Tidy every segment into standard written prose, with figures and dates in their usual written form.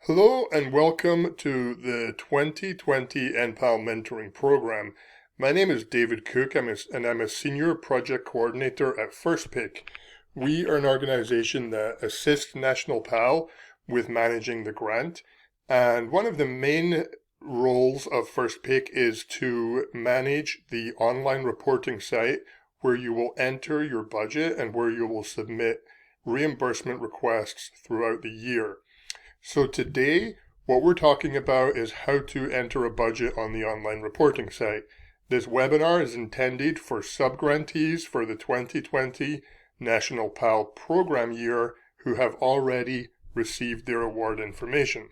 Hello and welcome to the 2020 NPAL mentoring program. My name is David Cook and I'm a senior project coordinator at FirstPick. We are an organization that assists National PAL with managing the grant, and one of the main roles of FirstPick is to manage the online reporting site where you will enter your budget and where you will submit reimbursement requests throughout the year. So today, what we're talking about is how to enter a budget on the online reporting site. This webinar is intended for subgrantees for the 2020 National PAL program year who have already received their award information.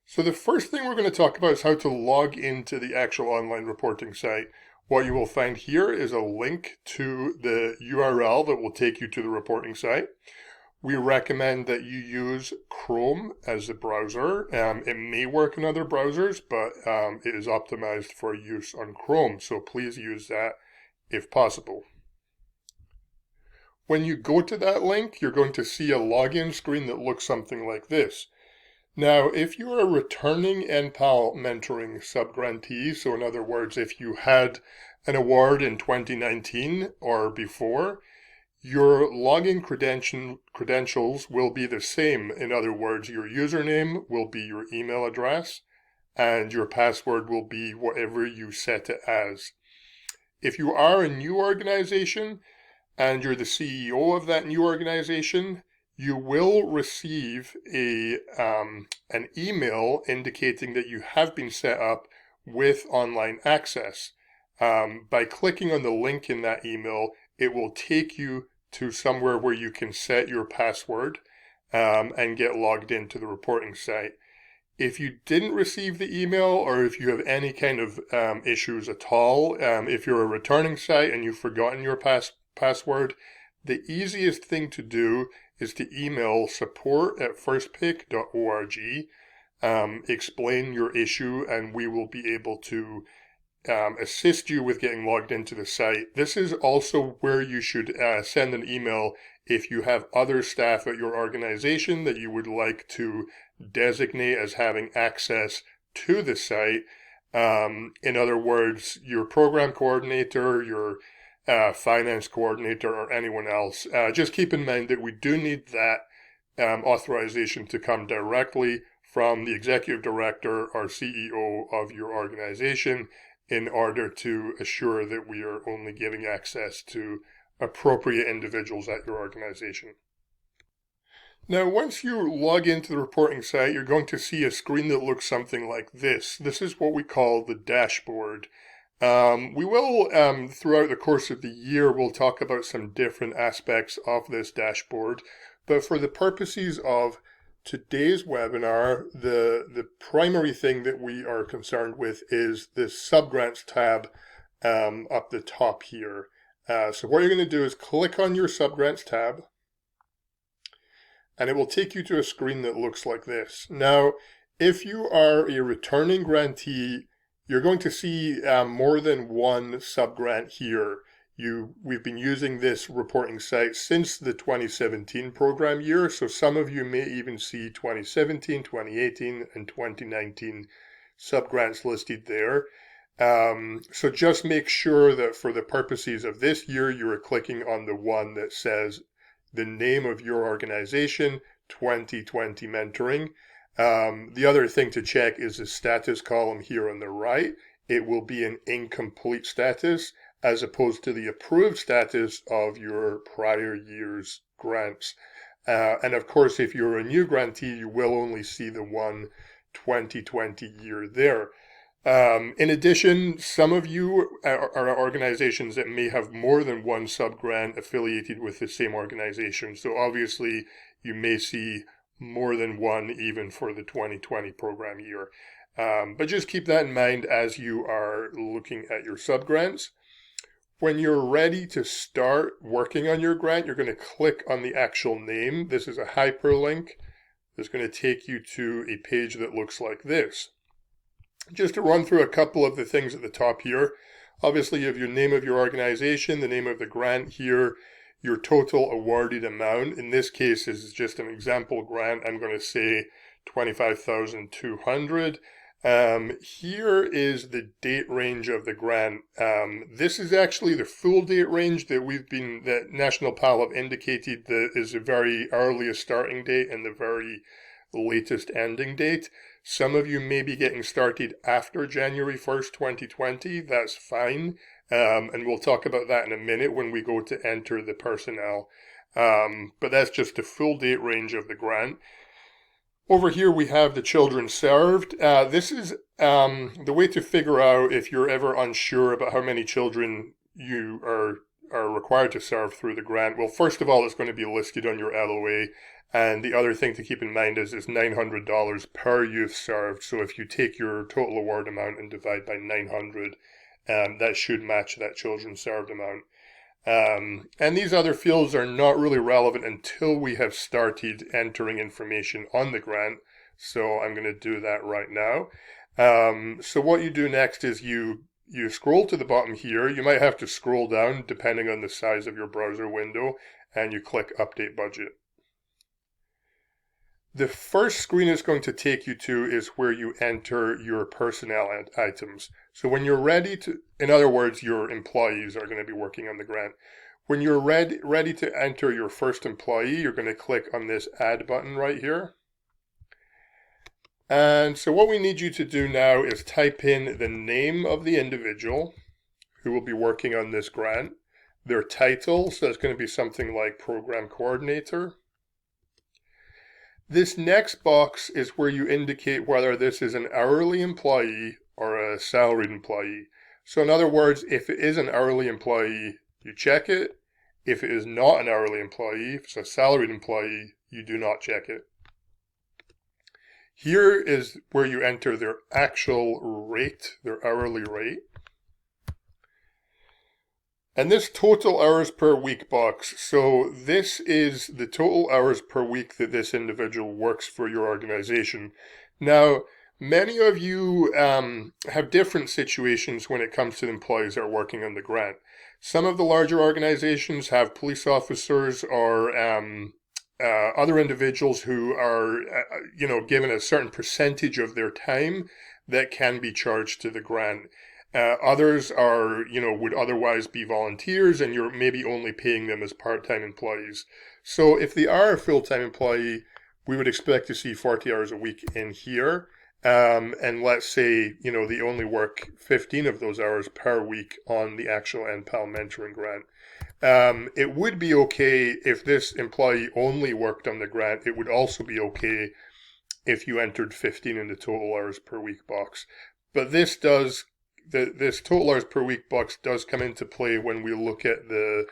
So the first thing we're going to talk about is how to log into the actual online reporting site. What you will find here is a link to the URL that will take you to the reporting site. We recommend that you use Chrome as a browser. It may work in other browsers, but it is optimized for use on Chrome, so please use that if possible. When you go to that link, you're going to see a login screen that looks something like this. Now, if you're a returning NPAL mentoring subgrantee, so in other words, if you had an award in 2019 or before, your login credentials will be the same. In other words, your username will be your email address and your password will be whatever you set it as. If you are a new organization and you're the CEO of that new organization, you will receive an email indicating that you have been set up with online access. By clicking on the link in that email, it will take you to somewhere where you can set your password and get logged into the reporting site. If you didn't receive the email or if you have any kind of issues at all, if you're a returning site and you've forgotten your password, the easiest thing to do is to email support@firstpick.org, explain your issue, and we will be able to assist you with getting logged into the site. This is also where you should send an email if you have other staff at your organization that you would like to designate as having access to the site. In other words, your program coordinator, your finance coordinator, or anyone else. Just keep in mind that we do need that authorization to come directly from the executive director or CEO of your organization in order to assure that we are only giving access to appropriate individuals at your organization. Now, once you log into the reporting site, you're going to see a screen that looks something like this. This is what we call the dashboard. We will, throughout the course of the year, we'll talk about some different aspects of this dashboard. But for the purposes of today's webinar, the primary thing that we are concerned with is this subgrants tab up the top here. So what you're going to do is click on your subgrants tab, and it will take you to a screen that looks like this. Now, if you are a returning grantee, you're going to see more than one subgrant here. We've been using this reporting site since the 2017 program year, so some of you may even see 2017, 2018, and 2019 subgrants listed there. So just make sure that for the purposes of this year, you are clicking on the one that says the name of your organization, 2020 Mentoring. The other thing to check is the status column here on the right. It will be an incomplete status as opposed to the approved status of your prior year's grants. And of course, if you're a new grantee, you will only see the one 2020 year there. In addition, some of you are organizations that may have more than one subgrant affiliated with the same organization. So obviously, you may see more than one even for the 2020 program year. But just keep that in mind as you are looking at your subgrants. When you're ready to start working on your grant, you're going to click on the actual name. This is a hyperlink that's going to take you to a page that looks like this. Just to run through a couple of the things at the top here. Obviously, you have your name of your organization, the name of the grant here. your total awarded amount. In this case, this is just an example grant. I'm going to say 25,200. Here is the date range of the grant. This is actually the full date range that National PAL have indicated that is the very earliest starting date and the very latest ending date. Some of you may be getting started after January 1st, 2020. That's fine. And we'll talk about that in a minute when we go to enter the personnel. But that's just the full date range of the grant. Over here we have the children served. This is the way to figure out if you're ever unsure about how many children you are required to serve through the grant. Well, first of all, it's going to be listed on your LOA. And the other thing to keep in mind is it's $900 per youth served. So if you take your total award amount and divide by 900, that should match that children served amount. And these other fields are not really relevant until we have started entering information on the grant. So I'm going to do that right now. So what you do next is you scroll to the bottom here. You might have to scroll down depending on the size of your browser window, and you click Update Budget. The first screen it's going to take you to is where you enter your personnel items. So when you're ready to, in other words, your employees are going to be working on the grant. When you're ready to enter your first employee, you're going to click on this Add button right here. And so what we need you to do now is type in the name of the individual who will be working on this grant, their title, so it's going to be something like Program Coordinator. This next box is where you indicate whether this is an hourly employee or a salaried employee. So in other words, if it is an hourly employee, you check it. If it is not an hourly employee, if it's a salaried employee, you do not check it. Here is where you enter their actual rate, their hourly rate. And this total hours per week box, so this is the total hours per week that this individual works for your organization. Now, many of you have different situations when it comes to the employees that are working on the grant. Some of the larger organizations have police officers or other individuals who are, given a certain percentage of their time that can be charged to the grant. Others are, would otherwise be volunteers, and you're maybe only paying them as part-time employees. So if they are a full-time employee, we would expect to see 40 hours a week in here. And let's say, they only work 15 of those hours per week on the actual NPAL mentoring grant. It would be okay if this employee only worked on the grant. It would also be okay if you entered 15 in the total hours per week box. But this total hours per week box does come into play when we look at the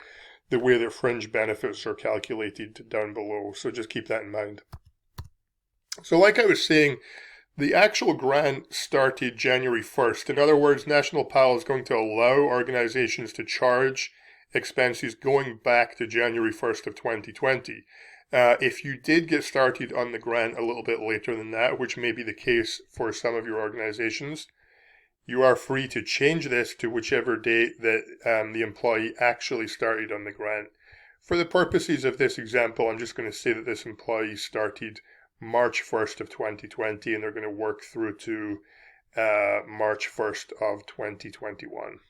way that fringe benefits are calculated down below. So just keep that in mind. So like I was saying, the actual grant started January 1st. In other words, National PAL is going to allow organizations to charge expenses going back to January 1st of 2020. If you did get started on the grant a little bit later than that, which may be the case for some of your organizations, you are free to change this to whichever date that the employee actually started on the grant. For the purposes of this example, I'm just going to say that this employee started March 1st of 2020, and they're going to work through to March 1st of 2021.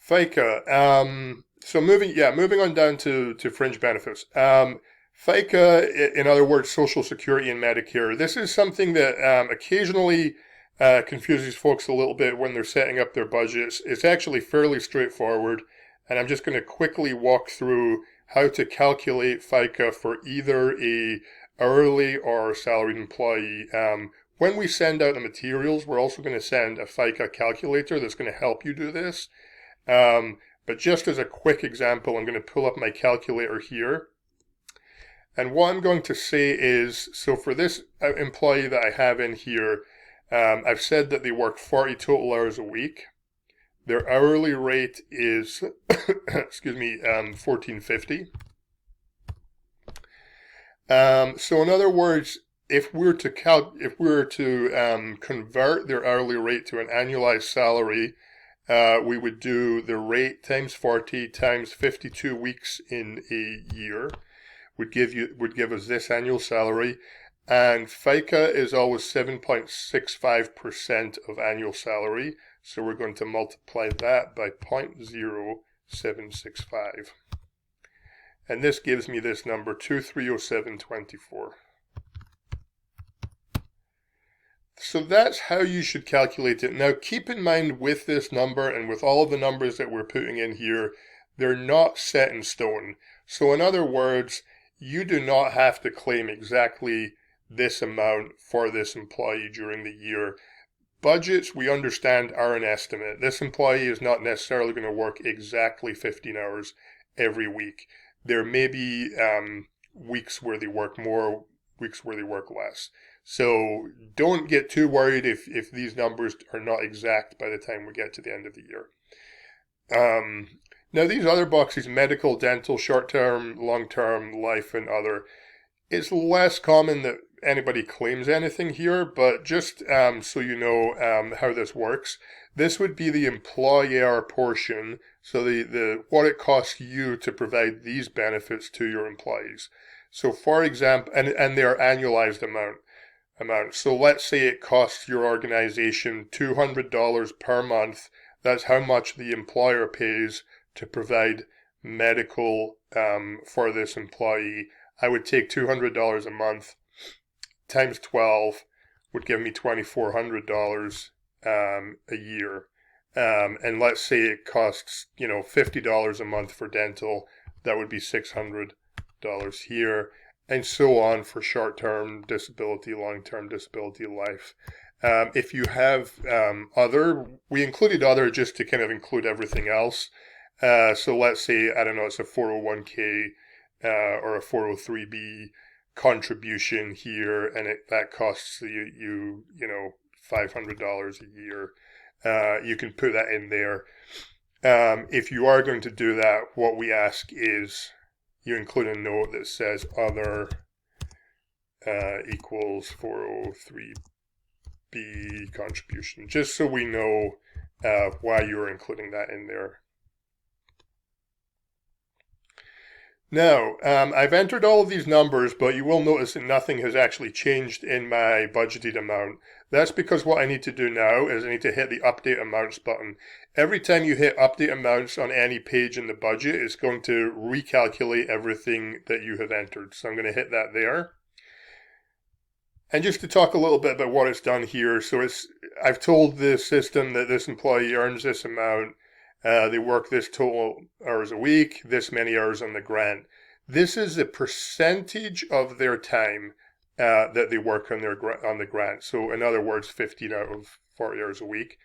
FICA. So moving on down to fringe benefits. FICA, in other words, Social Security and Medicare. This is something that occasionally confuses folks a little bit when they're setting up their budgets. It's actually fairly straightforward, and I'm just going to quickly walk through how to calculate FICA for either a hourly or salaried employee. When we send out the materials, we're also going to send a FICA calculator that's going to help you do this. But just as a quick example, I'm going to pull up my calculator here. And what I'm going to say is, so for this employee that I have in here, I've said that they work 40 total hours a week. Their hourly rate is, $14.50. So in other words, if we're to convert their hourly rate to an annualized salary, we would do the rate times 40 times 52 weeks in a year would give us this annual salary. And FICA is always 7.65% of annual salary. So we're going to multiply that by 0.0765. And this gives me this number, 2307.24. So that's how you should calculate it. Now keep in mind with this number and with all of the numbers that we're putting in here, they're not set in stone. So in other words, you do not have to claim exactly this amount for this employee during the year. Budgets, we understand, are an estimate. This employee is not necessarily going to work exactly 15 hours every week. There may be weeks where they work more, weeks where they work less. So don't get too worried if these numbers are not exact by the time we get to the end of the year. Now these other boxes, medical, dental, short-term, long-term, life, and other, it's less common that anybody claims anything here, but just so you know how this works, this would be the employer portion, so the what it costs you to provide these benefits to your employees. So for example, and their annualized amount. So let's say it costs your organization $200 per month. That's how much the employer pays to provide medical for this employee. I would take $200 a month times 12 would give me $2,400 a year. And let's say it costs, $50 a month for dental. That would be $600 here. And so on for short-term disability, long-term disability, life. If you have other, we included other just to kind of include everything else. So let's say, I don't know, it's a 401k or a 403b contribution here, and that costs you $500 a year. You can put that in there. If you are going to do that, what we ask is you include a note that says other equals 403b contribution, just so we know why you're including that in there. Now, I've entered all of these numbers, but you will notice that nothing has actually changed in my budgeted amount. That's because what I need to do now is I need to hit the Update Amounts button. Every time you hit Update Amounts on any page in the budget, it's going to recalculate everything that you have entered. So I'm going to hit that there. And just to talk a little bit about what it's done here. So I've told the system that this employee earns this amount. They work this total hours a week, this many hours on the grant. This is the percentage of their time that they work on the grant. So in other words, 15 out of 40 hours a week.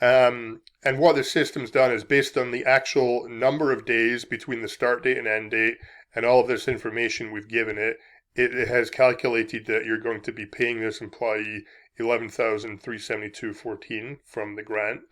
And what the system's done is based on the actual number of days between the start date and end date and all of this information we've given it, it has calculated that you're going to be paying this employee $11,372.14 from the grant.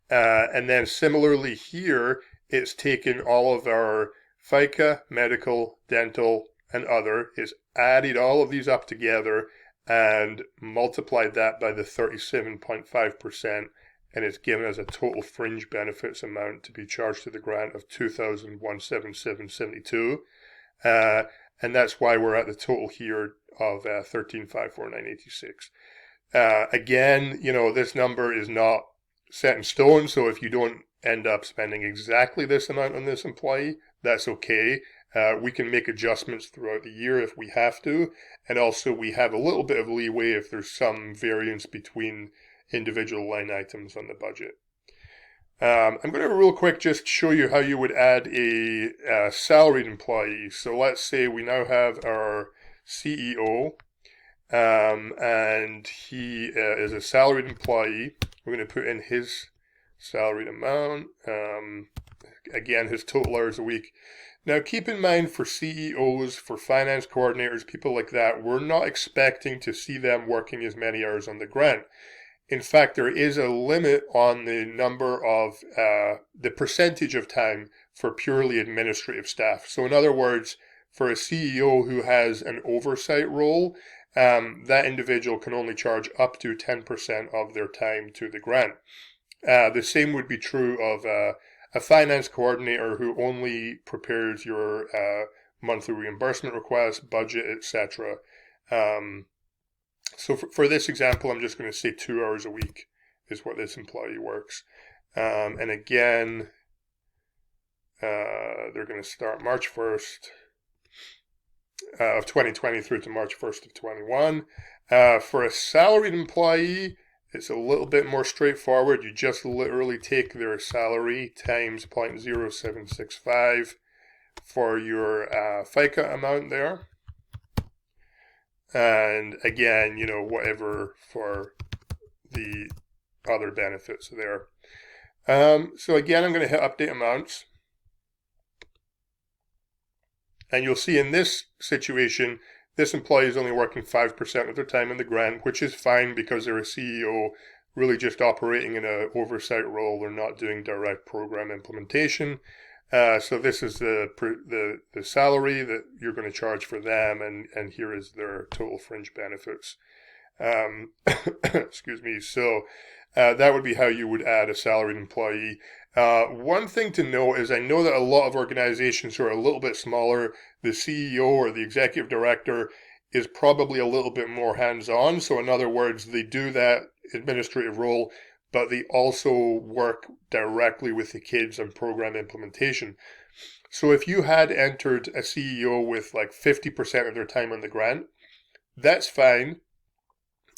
And then similarly here, it's taken all of our FICA, medical, dental, and other, it's added all of these up together and multiplied that by the 37.5%, and it's given us a total fringe benefits amount to be charged to the grant of $2,177.72. And that's why we're at the total here of $13,549.86. Again, this number is not set in stone, so if you don't end up spending exactly this amount on this employee, that's okay. We can make adjustments throughout the year if we have to, and also we have a little bit of leeway if there's some variance between individual line items on the budget. I'm going to real quick just show you how you would add a salaried employee. So let's say we now have our CEO, and he is a salaried employee. We're going to put in his salaried amount, again, his total hours a week. Now, keep in mind for CEOs, for finance coordinators, people like that, we're not expecting to see them working as many hours on the grant. In fact, there is a limit on the number of, the percentage of time for purely administrative staff. So in other words, for a CEO who has an oversight role, that individual can only charge up to 10% of their time to the grant. The same would be true of a finance coordinator who only prepares your monthly reimbursement request, budget, etc. So for this example, I'm just going to say 2 hours a week is what this employee works. And again, they're going to start March 1st of 2020 through to March 1st of 21. For a salaried employee, it's a little bit more straightforward. You just literally take their salary times 0.0765 for your FICA amount there. And again, whatever for the other benefits there. So again, I'm going to hit update amounts. And you'll see in this situation, this employee is only working 5% of their time in the grant, which is fine because they're a CEO really just operating in an oversight role. They're not doing direct program implementation. So this is the salary that you're going to charge for them, and here is their total fringe benefits. Excuse me. So that would be how you would add a salaried employee. One thing to note is I know that a lot of organizations who are a little bit smaller, the CEO or the executive director is probably a little bit more hands-on. So in other words, they do that administrative role, but they also work directly with the kids on program implementation. So if you had entered a CEO with like 50% of their time on the grant, that's fine.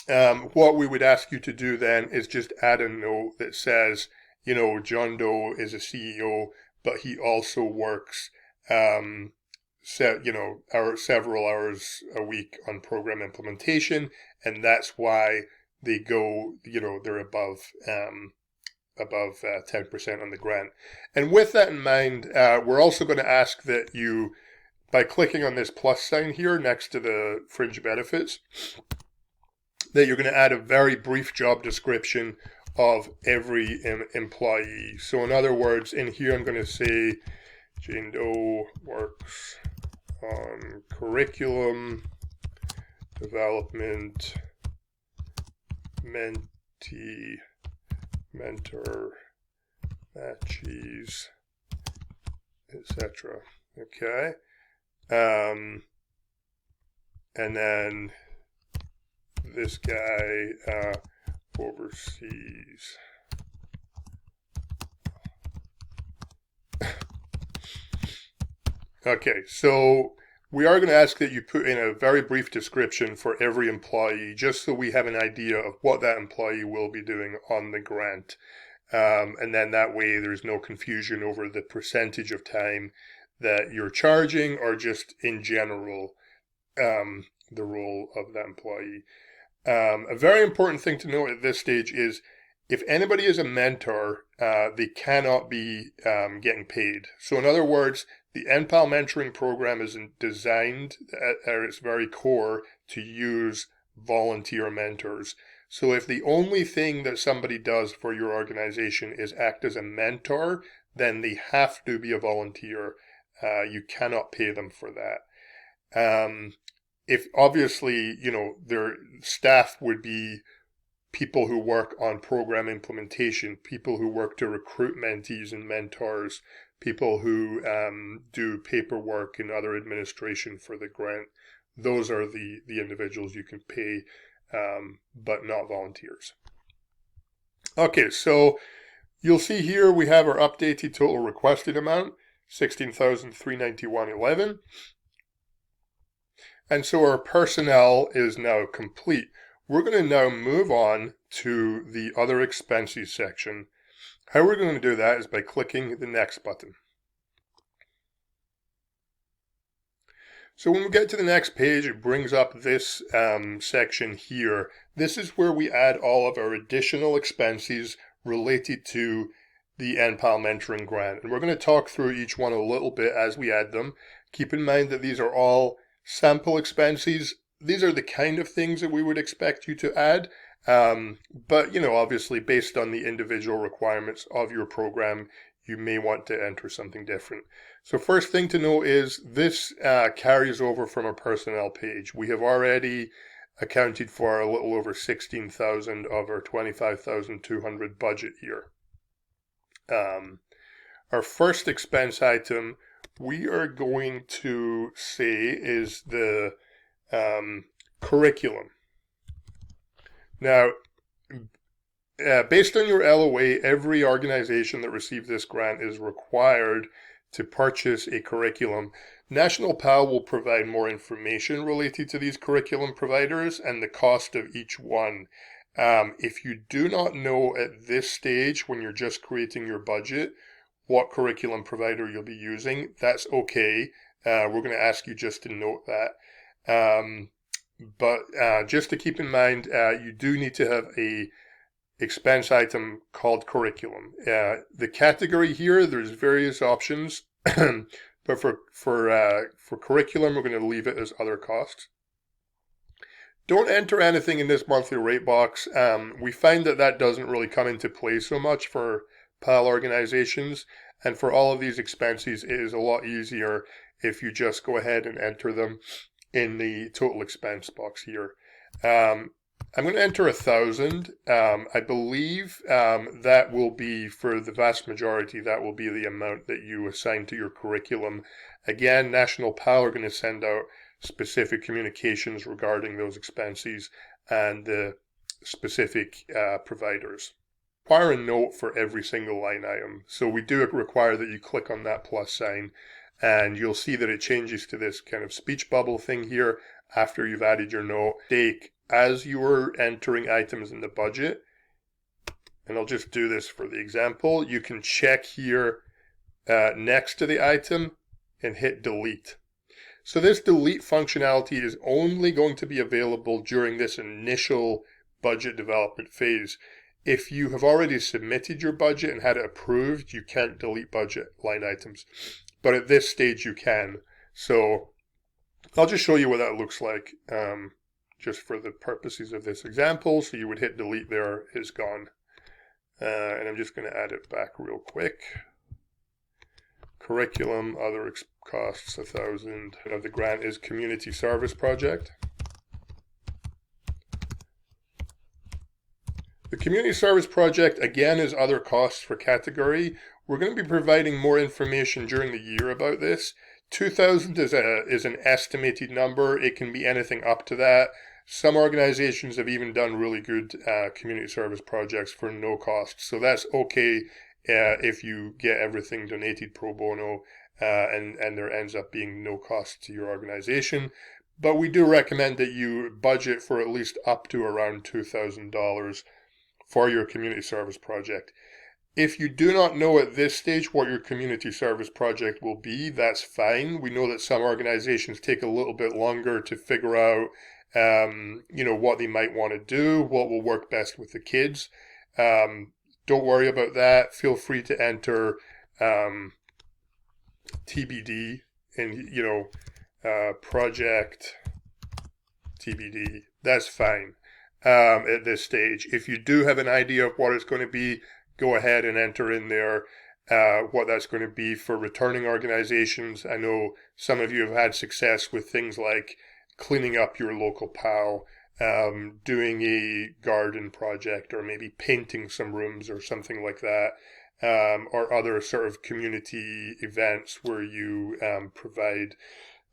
What we would ask you to do then is just add a note that says, John Doe is a CEO, but he also works, several hours a week on program implementation, and that's why they go, they're above 10% on the grant. And with that in mind, we're also going to ask that you, by clicking on this plus sign here next to the fringe benefits, that you're going to add a very brief job description of every employee. So in other words, in here I'm going to say Jane Doe works on curriculum development, mentee, mentor, matches, etc. Okay. And then this guy oversees okay, so we are going to ask that you put in a very brief description for every employee, just so we have an idea of what that employee will be doing on the grant. And then that way there's no confusion over the percentage of time that you're charging or just in general the role of that employee. A very important thing to note at this stage is if anybody is a mentor, they cannot be getting paid. So in other words, the NPAL mentoring program is designed at its very core to use volunteer mentors. So if the only thing that somebody does for your organization is act as a mentor, then they have to be a volunteer. You cannot pay them for that. If obviously, their staff would be people who work on program implementation, people who work to recruit mentees and mentors, people who do paperwork and other administration for the grant. Those are the individuals you can pay, but not volunteers. Okay, so you'll see here we have our updated total requested amount, $16,391.11. And so our personnel is now complete. We're going to now move on to the other expenses section. How we're going to do that is by clicking the next button. So when we get to the next page, it brings up this section here. This is where we add all of our additional expenses related to the NPAL mentoring grant. And we're going to talk through each one a little bit as we add them. Keep in mind that these are all sample expenses. These are the kind of things that we would expect you to add. But, obviously based on the individual requirements of your program, you may want to enter something different. So first thing to know is this carries over from a personnel page. We have already accounted for a little over 16,000 of our 25,200 budget here. Our first expense item we are going to say is the curriculum. Now, based on your LOA, every organization that received this grant is required to purchase a curriculum. National PAL will provide more information related to these curriculum providers and the cost of each one. If you do not know at this stage, when you're just creating your budget, what curriculum provider you'll be using, that's okay. We're going to ask you just to note that. But just to keep in mind, you do need to have a expense item called curriculum. The category here, there's various options, but for curriculum, we're going to leave it as other costs. Don't enter anything in this monthly rate box. We find that doesn't really come into play so much for PAL organizations, and for all of these expenses, it is a lot easier if you just go ahead and enter them in the total expense box here. I'm going to enter 1,000. I believe that will be, for the vast majority, that will be the amount that you assign to your curriculum. Again, National PAL are going to send out specific communications regarding those expenses and the specific providers. Require a note for every single line item. So we do require that you click on that plus sign, and you'll see that it changes to this kind of speech bubble thing here after you've added your note. As you are entering items in the budget, and I'll just do this for the example, you can check here next to the item and hit delete. So this delete functionality is only going to be available during this initial budget development phase. If you have already submitted your budget and had it approved, you can't delete budget line items. But at this stage you can. So I'll just show you what that looks like. Just for the purposes of this example. So you would hit delete there, is gone. And I'm just going to add it back real quick. Curriculum, other costs, 1,000 of the grant is community service project. The community service project, again, is other costs for category. We're going to be providing more information during the year about this. 2,000 is an estimated number. It can be anything up to that. Some organizations have even done really good community service projects for no cost. So that's okay if you get everything donated pro bono and there ends up being no cost to your organization. But we do recommend that you budget for at least up to around $2,000 for your community service project. If you do not know at this stage what your community service project will be, that's fine. We know that some organizations take a little bit longer to figure out what they might want to do, what will work best with the kids. Don't worry about that. Feel free to enter TBD and, project TBD. That's fine at this stage. If you do have an idea of what it's going to be, go ahead and enter in there what that's going to be for returning organizations. I know some of you have had success with things like cleaning up your local PAL, doing a garden project, or maybe painting some rooms or something like that, or other sort of community events where you provide,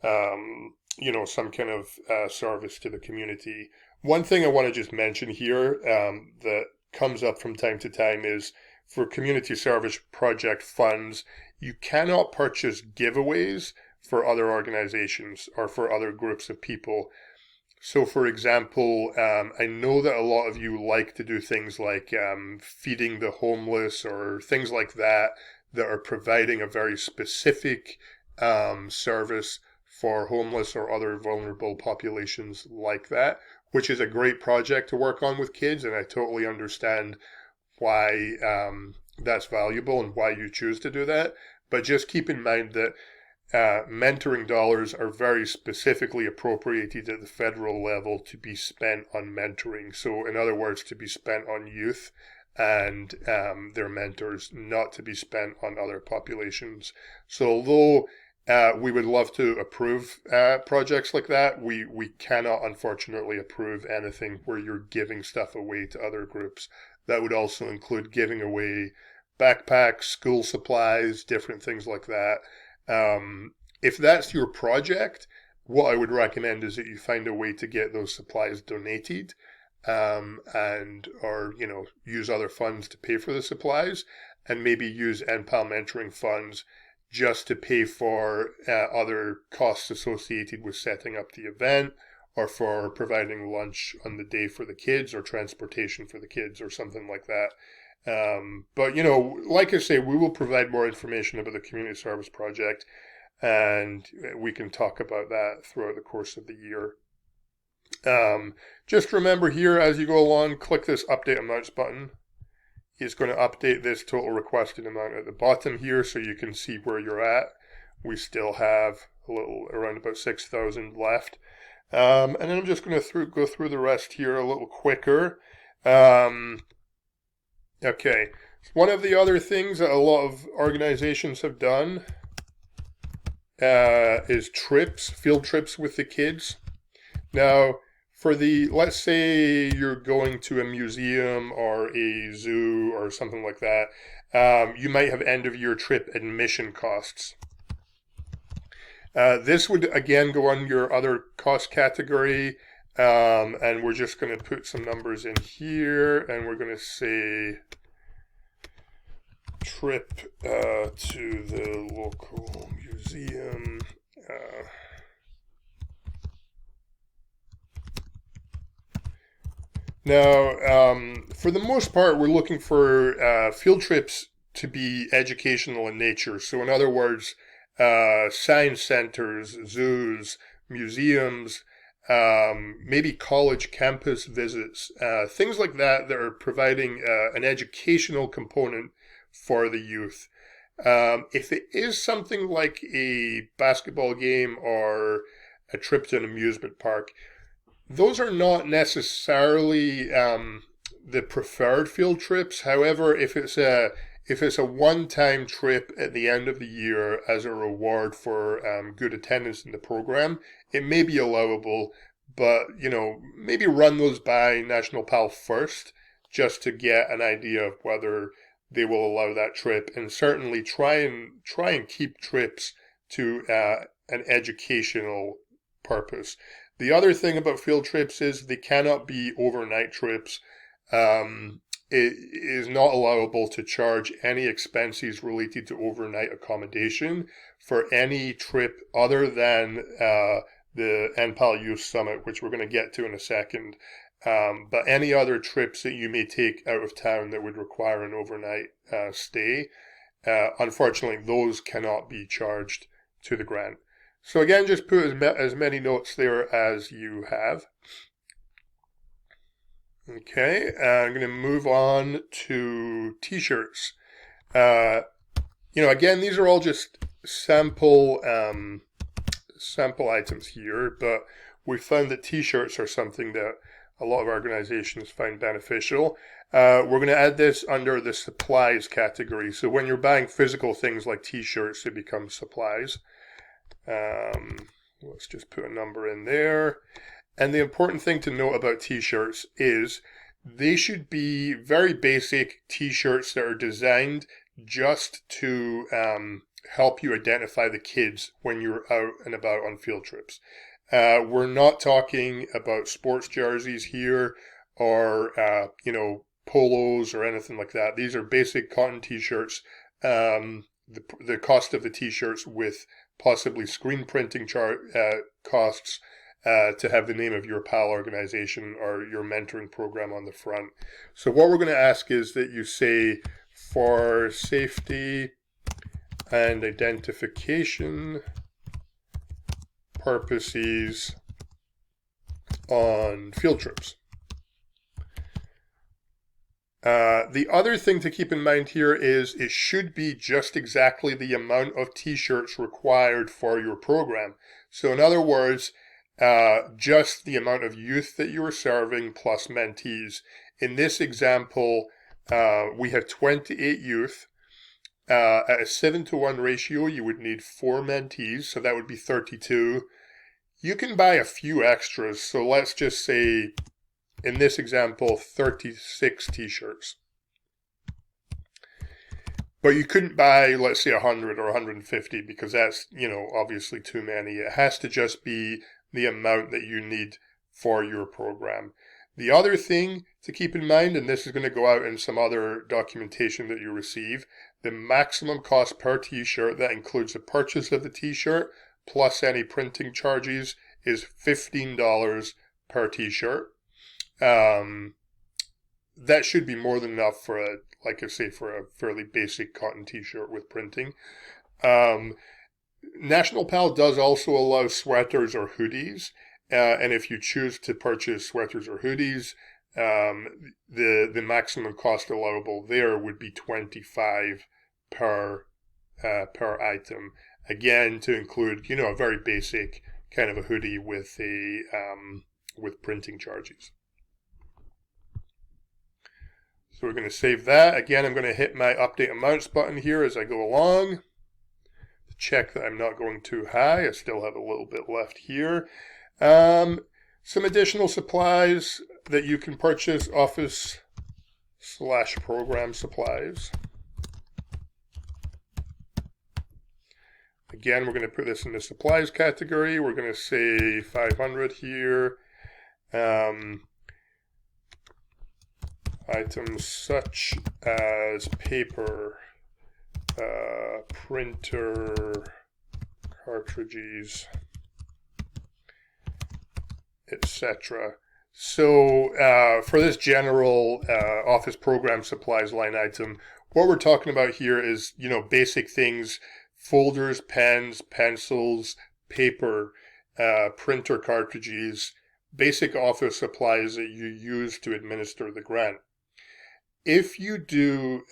some kind of service to the community. One thing I want to just mention here that comes up from time to time is for community service project funds, you cannot purchase giveaways for other organizations or for other groups of people. So for example, I know that a lot of you like to do things like feeding the homeless or things like that are providing a very specific service for homeless or other vulnerable populations like that, which is a great project to work on with kids, and I totally understand why that's valuable and why you choose to do that. But just keep in mind that mentoring dollars are very specifically appropriated at the federal level to be spent on mentoring. So in other words, to be spent on youth and their mentors, not to be spent on other populations. So although We would love to approve projects like that. We cannot, unfortunately, approve anything where you're giving stuff away to other groups. That would also include giving away backpacks, school supplies, different things like that. If that's your project, what I would recommend is that you find a way to get those supplies donated, and or use other funds to pay for the supplies, and maybe use NPAL mentoring funds just to pay for other costs associated with setting up the event, or for providing lunch on the day for the kids, or transportation for the kids, or something like that. But like I say, we will provide more information about the community service project, and we can talk about that throughout the course of the year. Just remember here, as you go along, click this update amounts button. It's going to update this total requested amount at the bottom here, so you can see where you're at. We still have around about 6,000 left. And then I'm just going to go through the rest here a little quicker. Okay, one of the other things that a lot of organizations have done is field trips with the kids. Now, let's say you're going to a museum or a zoo or something like that, you might have end of year trip admission costs. This would again go on your other cost category, and we're just going to put some numbers in here, and we're going to say trip to the local museum. Now, for the most part, we're looking for field trips to be educational in nature. So, in other words, science centers, zoos, museums, maybe college campus visits, things like that are providing an educational component for the youth. If it is something like a basketball game or a trip to an amusement park, those are not necessarily the preferred field trips. However, if it's a one-time trip at the end of the year as a reward for good attendance in the program, it may be allowable. But maybe run those by National PAL first, just to get an idea of whether they will allow that trip, and certainly try and keep trips to an educational purpose. The other thing about field trips is they cannot be overnight trips. It is not allowable to charge any expenses related to overnight accommodation for any trip other than the NPAL Youth Summit, which we're going to get to in a second. But any other trips that you may take out of town that would require an overnight stay, unfortunately, those cannot be charged to the grant. So again, just put as many notes there as you have. Okay, I'm going to move on to t-shirts. Again, these are all just sample items here, but we found that t-shirts are something that a lot of organizations find beneficial. We're going to add this under the supplies category. So when you're buying physical things like t-shirts, it becomes supplies. Let's just put a number in there. And the important thing to note about t-shirts is they should be very basic t-shirts that are designed just to help you identify the kids when you're out and about on field trips. We're not talking about sports jerseys here, or polos or anything like that. These are basic cotton t-shirts. The cost of the t-shirts with possibly screen printing costs to have the name of your PAL organization or your mentoring program on the front. So what we're going to ask is that you say, for safety and identification purposes on field trips. The other thing to keep in mind here is it should be just exactly the amount of t-shirts required for your program. So in other words, just the amount of youth that you are serving plus mentees. In this example, we have 28 youth. At a 7-to-1 ratio, you would need 4 mentees, so that would be 32. You can buy a few extras, so let's just say, in this example, 36 t-shirts. But you couldn't buy, let's say, 100 or 150 because that's, obviously too many. It has to just be the amount that you need for your program. The other thing to keep in mind, and this is going to go out in some other documentation that you receive, the maximum cost per t-shirt, that includes the purchase of the t-shirt plus any printing charges, is $15 per t-shirt. That should be more than enough for a fairly basic cotton t-shirt with printing. National PAL does also allow sweaters or hoodies. And if you choose to purchase sweaters or hoodies, the maximum cost allowable there would be $25 per item. Again, to include a very basic kind of a hoodie with with printing charges. So we're going to save that. Again, I'm going to hit my update amounts button here as I go along to check that I'm not going too high. I still have a little bit left here. Some additional supplies that you can purchase, office/program supplies. Again, we're going to put this in the supplies category. We're going to say 500 here. Items such as paper, printer, cartridges, etc. So for this general office program supplies line item, what we're talking about here is, basic things: folders, pens, pencils, paper, printer cartridges, basic office supplies that you use to administer the grant. If you do,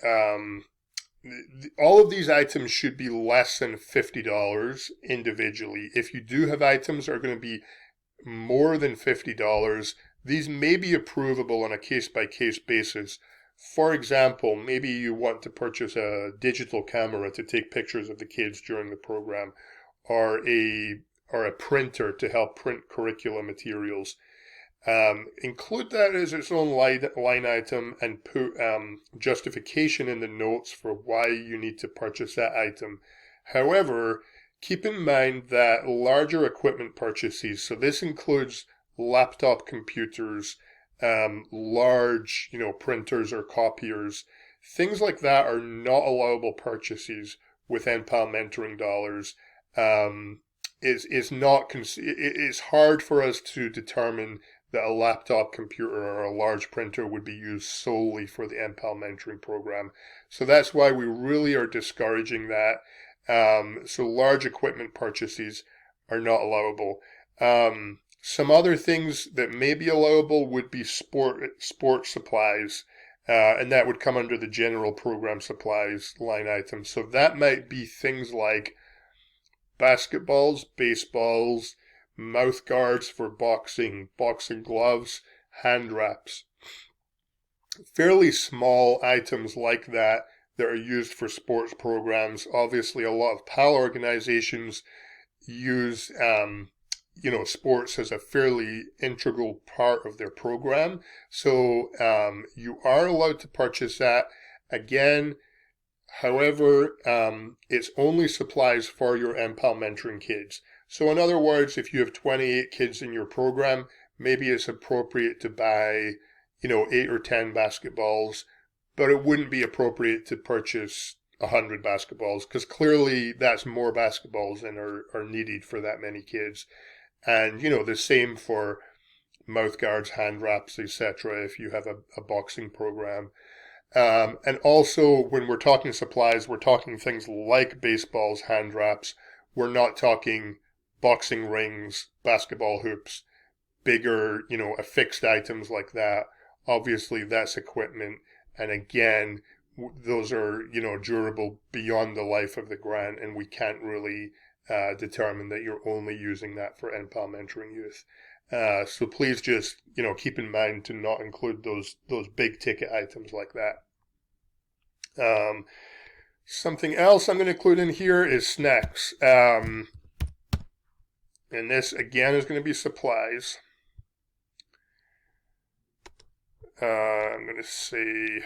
all of these items should be less than $50 individually. If you do have items that are going to be more than $50, these may be approvable on a case-by-case basis. For example, maybe you want to purchase a digital camera to take pictures of the kids during the program, or a printer to help print curriculum materials. Include that as its own line item and put justification in the notes for why you need to purchase that item. However, keep in mind that larger equipment purchases, so this includes laptop computers, large, printers or copiers, things like that are not allowable purchases with NPAL mentoring dollars. It's hard for us to determine that a laptop computer or a large printer would be used solely for the NPAL mentoring program. So that's why we really are discouraging that. So large equipment purchases are not allowable. Some other things that may be allowable would be sports supplies, and that would come under the general program supplies line item. So that might be things like basketballs, baseballs, mouth guards for boxing, boxing gloves, hand wraps. Fairly small items like that are used for sports programs. Obviously, a lot of PAL organizations use, sports as a fairly integral part of their program. So you are allowed to purchase that. Again, however, it's only supplies for your NPAL mentoring kids. So in other words, if you have 28 kids in your program, maybe it's appropriate to buy, 8 or 10 basketballs, but it wouldn't be appropriate to purchase 100 basketballs because clearly that's more basketballs than are needed for that many kids. And, the same for mouth guards, hand wraps, etc. if you have a boxing program. And also, when we're talking supplies, we're talking things like baseballs, hand wraps. We're not talking boxing rings, basketball hoops, bigger, affixed items like that. Obviously, that's equipment. And again, those are, durable beyond the life of the grant, and we can't really determine that you're only using that for NPAL mentoring youth. So please just, keep in mind to not include those big ticket items like that. Something else I'm going to include in here is snacks. And this, again, is going to be supplies. I'm going to say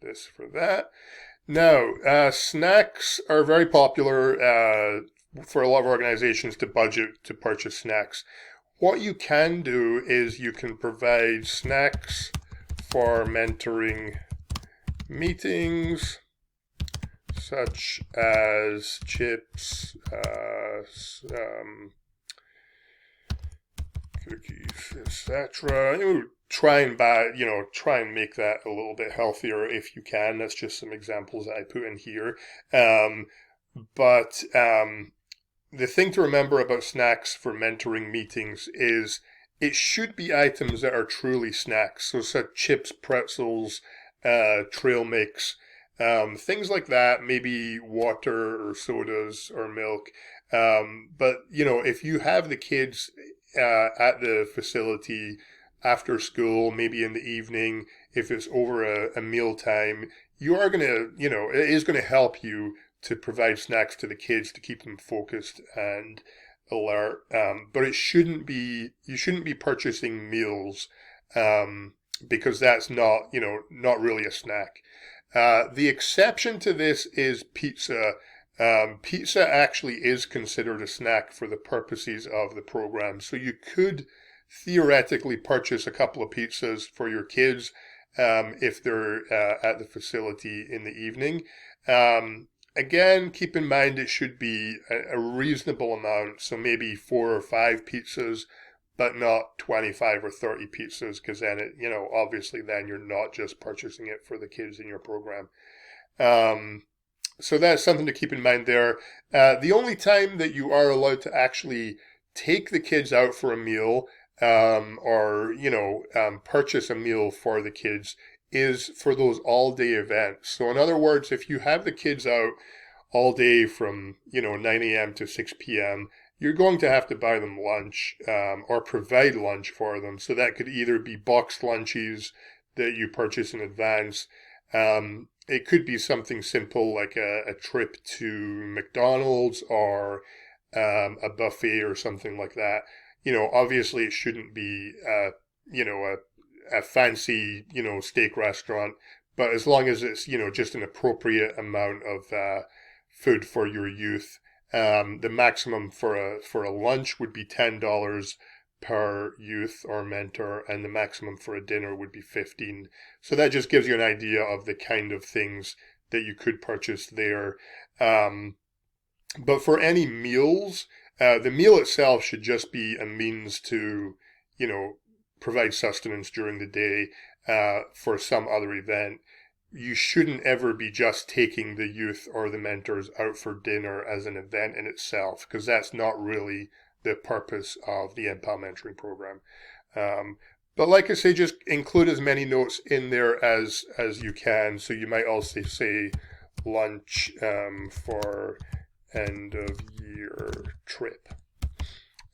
this for that. Now, snacks are very popular for a lot of organizations to budget to purchase snacks. What you can do is you can provide snacks for mentoring meetings, such as chips, cookies, etc. Try and make that a little bit healthier if you can. That's just some examples that I put in here. But the thing to remember about snacks for mentoring meetings is it should be items that are truly snacks. So such chips, pretzels, trail mix, things like that, maybe water or sodas or milk. But, if you have the kids at the facility after school, maybe in the evening, if it's over a meal time, you are going to, it is going to help you to provide snacks to the kids to keep them focused and alert. But you shouldn't be purchasing meals, because that's not really a snack. The exception to this is pizza. Pizza actually is considered a snack for the purposes of the program. So you could theoretically purchase a couple of pizzas for your kids if they're at the facility in the evening. Again, keep in mind it should be a reasonable amount, so maybe 4 or 5 pizzas, but not 25 or 30 pizzas, because then obviously then you're not just purchasing it for the kids in your program. So that's something to keep in mind there. The only time that you are allowed to actually take the kids out for a meal, or purchase a meal for the kids is for those all-day events. So in other words, if you have the kids out all day from 9 a.m. to 6 p.m., you're going to have to buy them lunch, or provide lunch for them. So that could either be boxed lunches that you purchase in advance. It could be something simple like a trip to McDonald's or a buffet or something like that. Obviously it shouldn't be a fancy steak restaurant, but as long as it's just an appropriate amount of food for your youth. The maximum for a lunch would be $10 per youth or mentor, and the maximum for a dinner would be $15. So that just gives you an idea of the kind of things that you could purchase there. But for any meals, the meal itself should just be a means to, provide sustenance during the day for some other event. You shouldn't ever be just taking the youth or the mentors out for dinner as an event in itself, because that's not really the purpose of the NPAL mentoring program. But like I say, just include as many notes in there as you can. So you might also say lunch for end of year trip.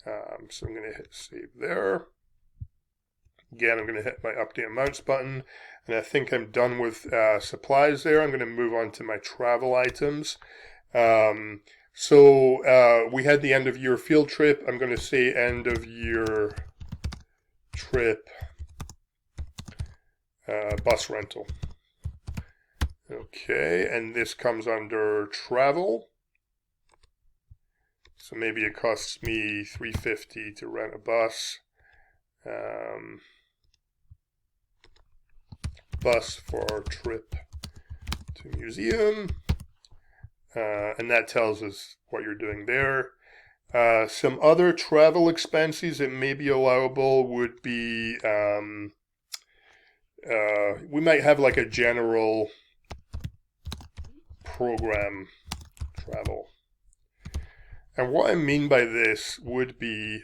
So I'm going to hit save there. Again, I'm going to hit my update amounts button, and I think I'm done with supplies there. I'm going to move on to my travel items. So we had the end of year field trip. I'm going to say end of year trip bus rental. Okay, and this comes under travel. So maybe it costs me $350 to rent a bus. Bus for trip to museum. And that tells us what you're doing there. Some other travel expenses that may be allowable would be, we might have like a general program travel. And what I mean by this would be,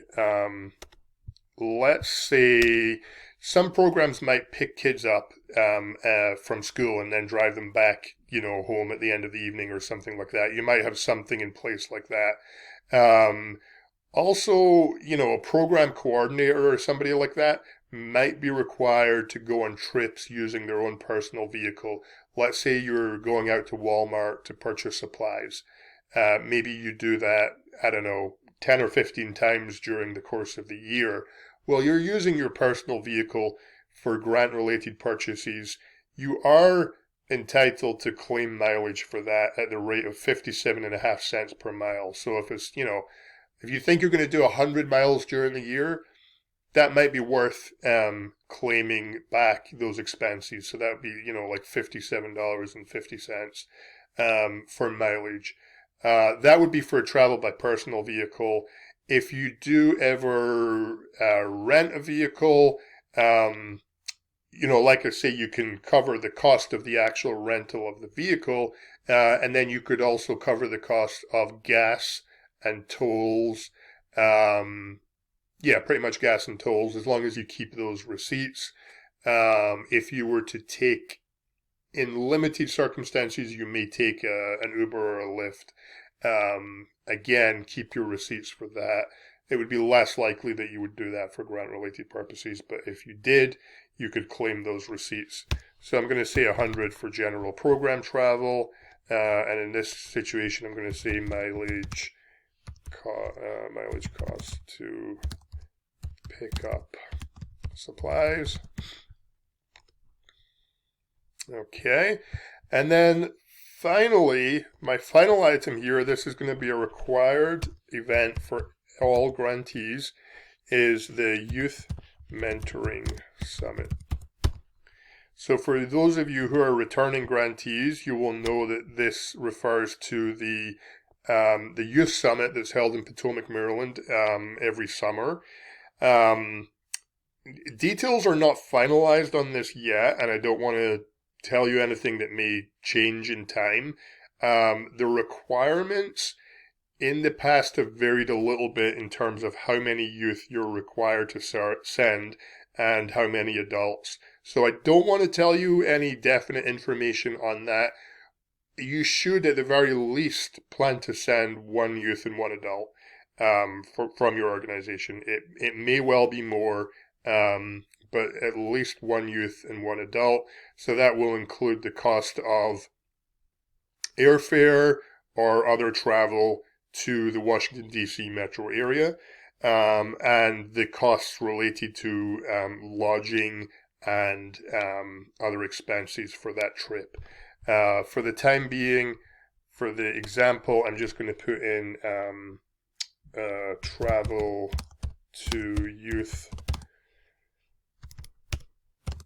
let's say some programs might pick kids up from school and then drive them back, home at the end of the evening or something like that. You might have something in place like that. Also, a program coordinator or somebody like that might be required to go on trips using their own personal vehicle. let's say you're going out to Walmart to purchase supplies. Maybe you do that, I don't know, 10 or 15 times during the course of the year. Well, you're using your personal vehicle for grant-related purchases. You are entitled to claim mileage for that at the rate of 57.5 cents per mile. So if it's, if you think you're going to do 100 miles during the year, that might be worth claiming back those expenses. So that would be, like $57.50 for mileage. That would be for travel by personal vehicle. If you do ever rent a vehicle, like I say, you can cover the cost of the actual rental of the vehicle, and then you could also cover the cost of gas and tolls. Pretty much gas and tolls, as long as you keep those receipts. If you were to take, in limited circumstances, you may take an Uber or a Lyft. Again, keep your receipts for that. It would be less likely that you would do that for grant-related purposes, but if you did, you could claim those receipts. So I'm going to say 100 for general program travel, and in this situation, I'm going to say mileage cost to pick up supplies. Okay, and then finally, my final item here, this is going to be a required event for all grantees, is the Youth Mentoring Summit. So for those of you who are returning grantees, you will know that this refers to the Youth Summit that's held in Potomac, Maryland every summer. Details are not finalized on this yet, and I don't want to tell you anything that may change in time. The requirements in the past have varied a little bit in terms of how many youth you're required to send and how many adults. So I don't want to tell you any definite information on that. You should, at the very least, plan to send one youth and one adult from your organization. It may well be more, but at least one youth and one adult. So that will include the cost of airfare or other travel to the Washington, D.C. metro area, and the costs related to lodging and other expenses for that trip. For the time being, for the example, I'm just going to put in travel to Youth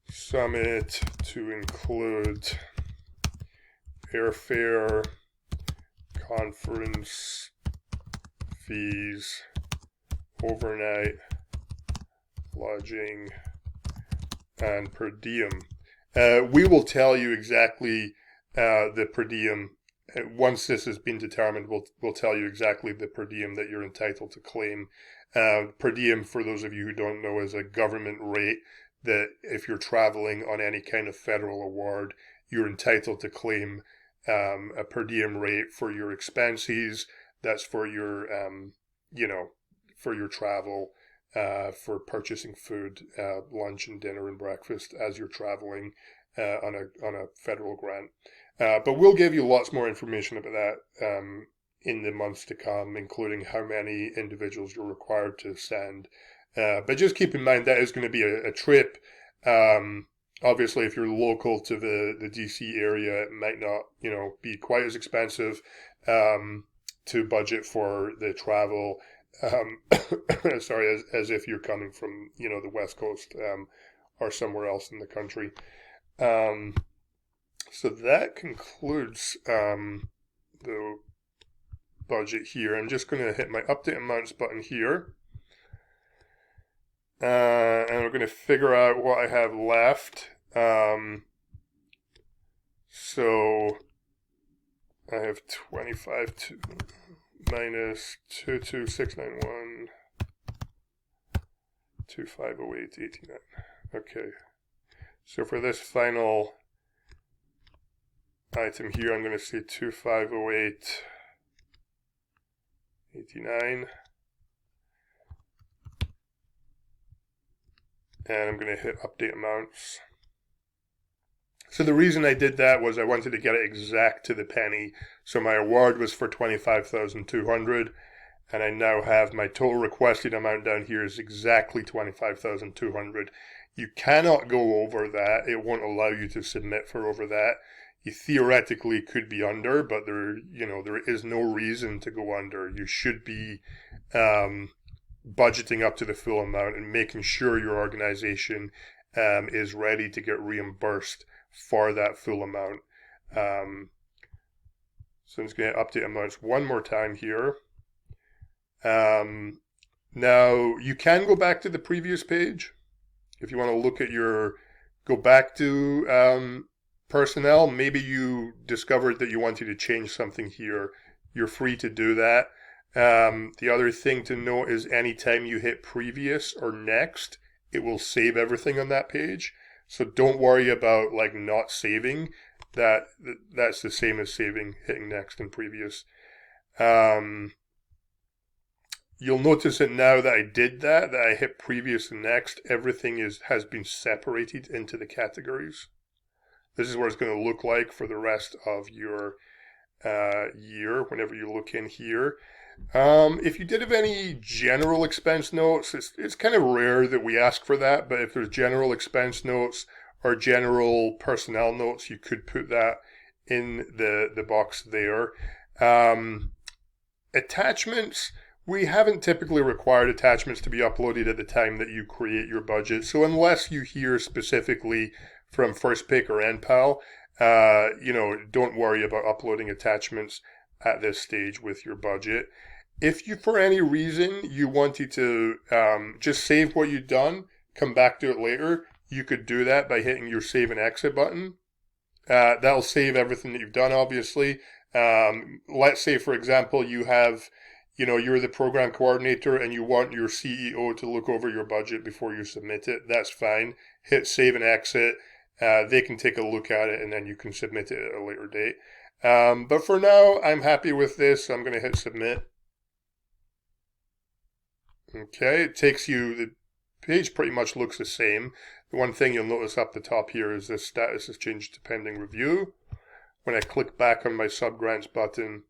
Summit to include airfare, conference fees, overnight lodging, and per diem. We will tell you exactly the per diem. Once this has been determined, we'll tell you exactly the per diem that you're entitled to claim. Per diem, for those of you who don't know, is a government rate that if you're traveling on any kind of federal award, you're entitled to claim a per diem rate for your expenses. That's for your, for your travel, for purchasing food, lunch and dinner and breakfast as you're traveling on a federal grant. But we'll give you lots more information about that in the months to come, including how many individuals you're required to send. But just keep in mind that is going to be a trip. Obviously, if you're local to the DC area, it might not, be quite as expensive to budget for the travel. Sorry, as if you're coming from, the West Coast or somewhere else in the country. So that concludes the budget here. I'm just going to hit my update amounts button here. And we're going to figure out what I have left. So I have 25 minus 22691 2508.89. Okay. So for this final item here, I'm going to say 2508.89. And I'm going to hit update amounts. So the reason I did that was I wanted to get it exact to the penny. So my award was for 25,200, and I now have my total requested amount down here is exactly 25,200. You cannot go over that. It won't allow you to submit for over that. You theoretically could be under, but there is no reason to go under. You should be budgeting up to the full amount and making sure your organization is ready to get reimbursed for that full amount. So I'm just going to update amounts one more time here. Now, you can go back to the previous page. If you want to look at go back to personnel, maybe you discovered that you wanted to change something here. You're free to do that. The other thing to note is anytime you hit previous or next, it will save everything on that page. So don't worry about like not saving. That's the same as hitting next and previous. You'll notice that now that I did that I hit previous and next, everything has been separated into the categories. This is what it's going to look like for the rest of your year whenever you look in here. If you did have any general expense notes, it's kind of rare that we ask for that, but if there's general expense notes or general personnel notes, you could put that in the box there. Attachments, we haven't typically required attachments to be uploaded at the time that you create your budget. So unless you hear specifically from First Pick or NPAL, don't worry about uploading attachments at this stage with your budget. If you, for any reason, you wanted to just save what you've done, come back to it later, you could do that by hitting your save and exit button. That'll save everything that you've done, obviously. Let's say, for example, you're the program coordinator and you want your CEO to look over your budget before you submit it. That's fine. Hit save and exit. They can take a look at it and then you can submit it at a later date. But for now, I'm happy with this. So I'm going to hit submit. Okay, it takes you, the page pretty much looks the same. The one thing you'll notice up the top here is the status has changed to pending review. When I click back on my subgrants button,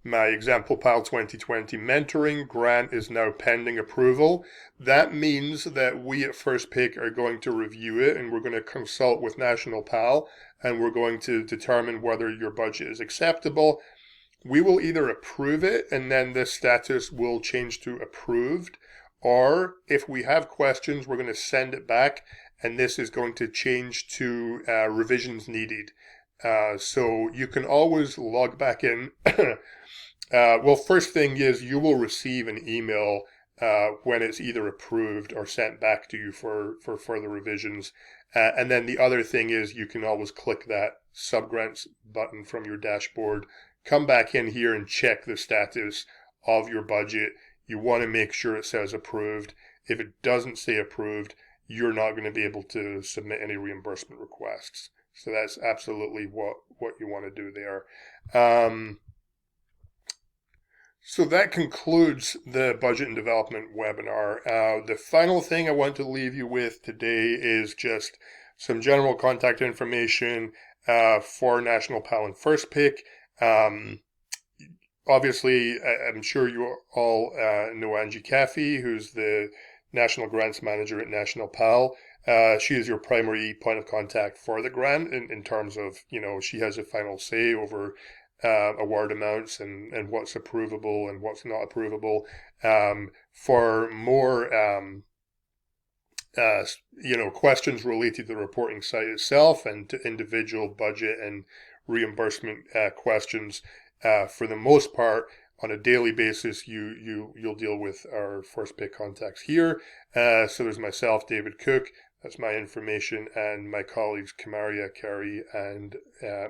my Example PAL 2020 mentoring grant is now pending approval. That means that we at First Pick are going to review it and we're going to consult with National PAL and we're going to determine whether your budget is acceptable. We will either approve it and then this status will change to approved, or if we have questions, we're going to send it back and this is going to change to revisions needed. So you can always log back in. Well, first thing is you will receive an email when it's either approved or sent back to you for further revisions. And then the other thing is you can always click that subgrants button from your dashboard, come back in here and check the status of your budget. You want to make sure it says approved. If it doesn't say approved, you're not going to be able to submit any reimbursement requests. So that's absolutely what you want to do there. So that concludes the budget and development webinar. The final thing I want to leave you with today is just some general contact information for National PAL and First Pick. Obviously, I'm sure you all know Angie Caffey, who's the National Grants Manager at National PAL. She is your primary point of contact for the grant in terms of, she has a final say over award amounts and what's approvable and what's not approvable. For more, questions related to the reporting site itself and to individual budget and reimbursement questions, for the most part, on a daily basis, you'll deal with our First Pick contacts here. So there's myself, David Cook. That's my information, and my colleagues Kamaria Carey and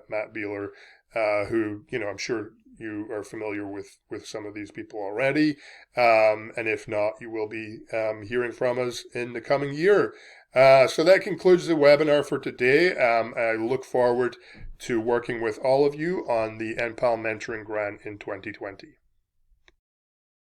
Matt Beeler, who I'm sure you are familiar with some of these people already. And if not, you will be hearing from us in the coming year. So that concludes the webinar for today. I look forward to working with all of you on the NPAL mentoring grant in 2020.